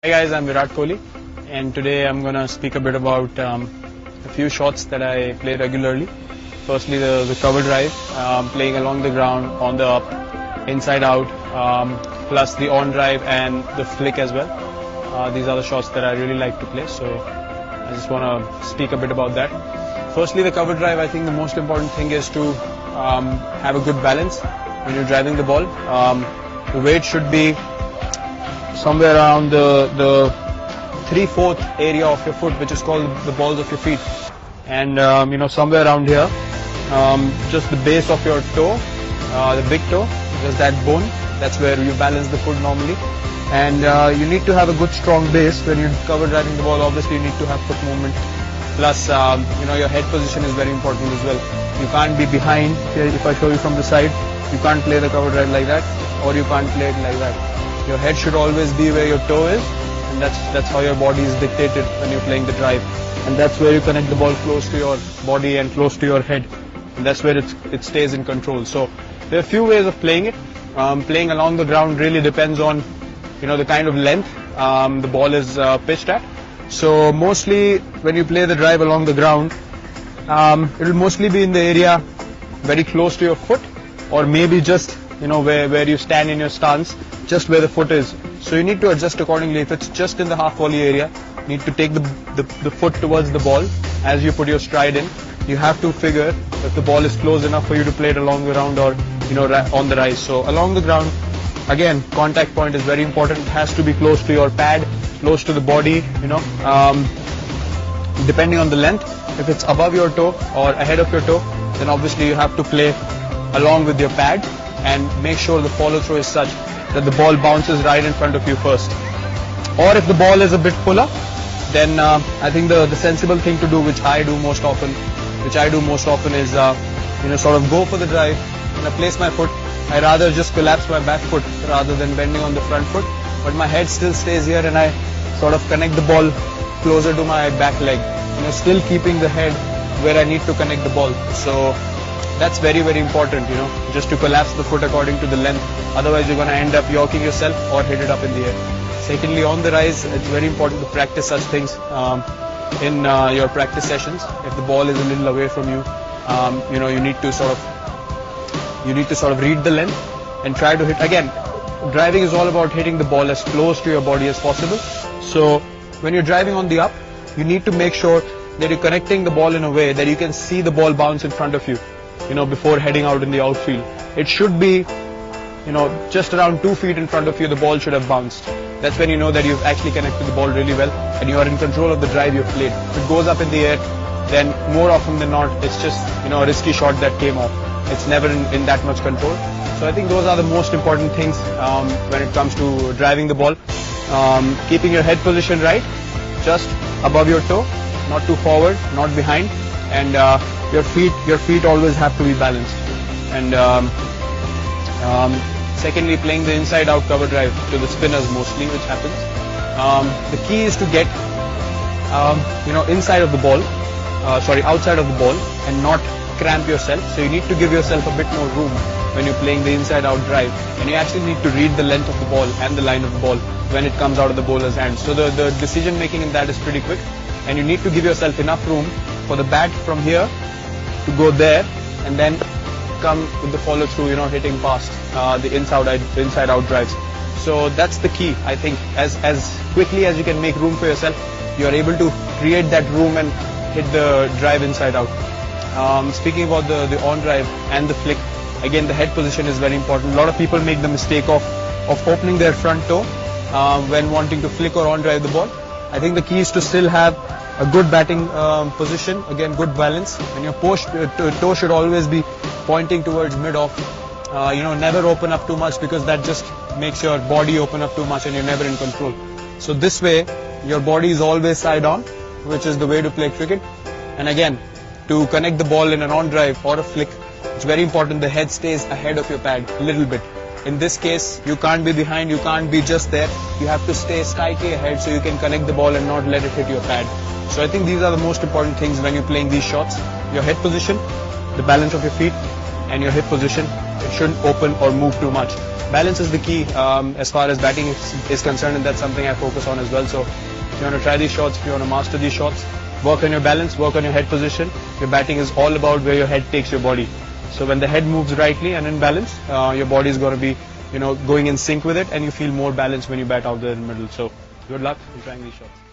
Hi guys, I'm Virat Kohli, and today I'm gonna speak a bit about a few shots that I play regularly. Firstly, the cover drive, playing along the ground, on the up, inside out, plus the on drive and the flick as well. These are the shots that I really like to play, so I just wanna speak a bit about that. Firstly, the cover drive, I think the most important thing is to have a good balance when you're driving the ball. The weight should be somewhere around the 3/4 area of your foot, which is called the balls of your feet, and somewhere around here, just the base of your toe, the big toe, just that bone, that's where you balance the foot normally. And you need to have a good strong base when you're cover driving the ball. Obviously you need to have foot movement, plus your head position is very important as well. You can't be behind. Here, if I show you from the side, you can't play the cover drive like that, or you can't play it like that. Your head should always be where your toe is, and that's how your body is dictated when you're playing the drive. And that's where you connect the ball close to your body and close to your head. And that's where it stays in control. So there are a few ways of playing it. Playing along the ground really depends on the kind of length the ball is pitched at. So mostly when you play the drive along the ground, it will mostly be in the area very close to your foot, or maybe just where you stand in your stance, just where the foot is. So you need to adjust accordingly. If it's just in the half volley area, you need to take the foot towards the ball as you put your stride in. You have to figure if the ball is close enough for you to play it along the ground, or on the rise. So along the ground, again, contact point is very important. It has to be close to your pad, close to the body, depending on the length. If it's above your toe or ahead of your toe, then obviously you have to play along with your pad and make sure the follow through is such that the ball bounces right in front of you first. Or if the ball is a bit fuller, then I think the sensible thing to do, which I do most often is sort of go for the drive. When I place my foot, I rather just collapse my back foot rather than bending on the front foot, but my head still stays here, and I sort of connect the ball closer to my back leg, still keeping the head where I need to connect the ball. So that's very, very important, just to collapse the foot according to the length. Otherwise you're going to end up yorking yourself or hit it up in the air. Secondly, on the rise, it's very important to practice such things in your practice sessions. If the ball is a little away from you, you need to sort of read the length and try to hit. Again, driving is all about hitting the ball as close to your body as possible. So when you're driving on the up, you need to make sure that you're connecting the ball in a way that you can see the ball bounce in front of you, before heading out in the outfield. It should be, just around 2 feet in front of you, the ball should have bounced. That's when you know that you've actually connected the ball really well and you are in control of the drive you've played. If it goes up in the air, then more often than not, it's just, a risky shot that came off. It's never in that much control. So I think those are the most important things when it comes to driving the ball. Keeping your head position right, just above your toe, not too forward, not behind, and your feet always have to be balanced. And secondly, playing the inside out cover drive to the spinners mostly, which happens. The key is to get outside of the ball and not cramp yourself. So you need to give yourself a bit more room when you're playing the inside out drive, and you actually need to read the length of the ball and the line of the ball when it comes out of the bowler's hand. So the decision making in that is pretty quick, and you need to give yourself enough room for the bat from here to go there, and then come with the follow through, hitting past the inside out drives. So that's the key. I think as quickly as you can make room for yourself, you are able to create that room and hit the drive inside out. Speaking about the on drive and the flick, again, the head position is very important. A lot of people make the mistake of opening their front toe when wanting to flick or on drive the ball. I think the key is to still have a good batting position, again, good balance, and your toe should always be pointing towards mid-off. Never open up too much, because that just makes your body open up too much and you're never in control. So this way, your body is always side on, which is the way to play cricket. And again, to connect the ball in an on drive or a flick, it's very important the head stays ahead of your pad a little bit. In this case, you can't be behind, you can't be just there. You have to stay slightly ahead so you can connect the ball and not let it hit your pad. So I think these are the most important things when you're playing these shots. Your head position, the balance of your feet, and your hip position. It shouldn't open or move too much. Balance is the key as far as batting is concerned, and that's something I focus on as well. So if you want to try these shots, if you want to master these shots, work on your balance, work on your head position. Your batting is all about where your head takes your body. So when the head moves rightly and in balance, your body is going to be, going in sync with it, and you feel more balanced when you bat out there in the middle. So good luck in trying these shots.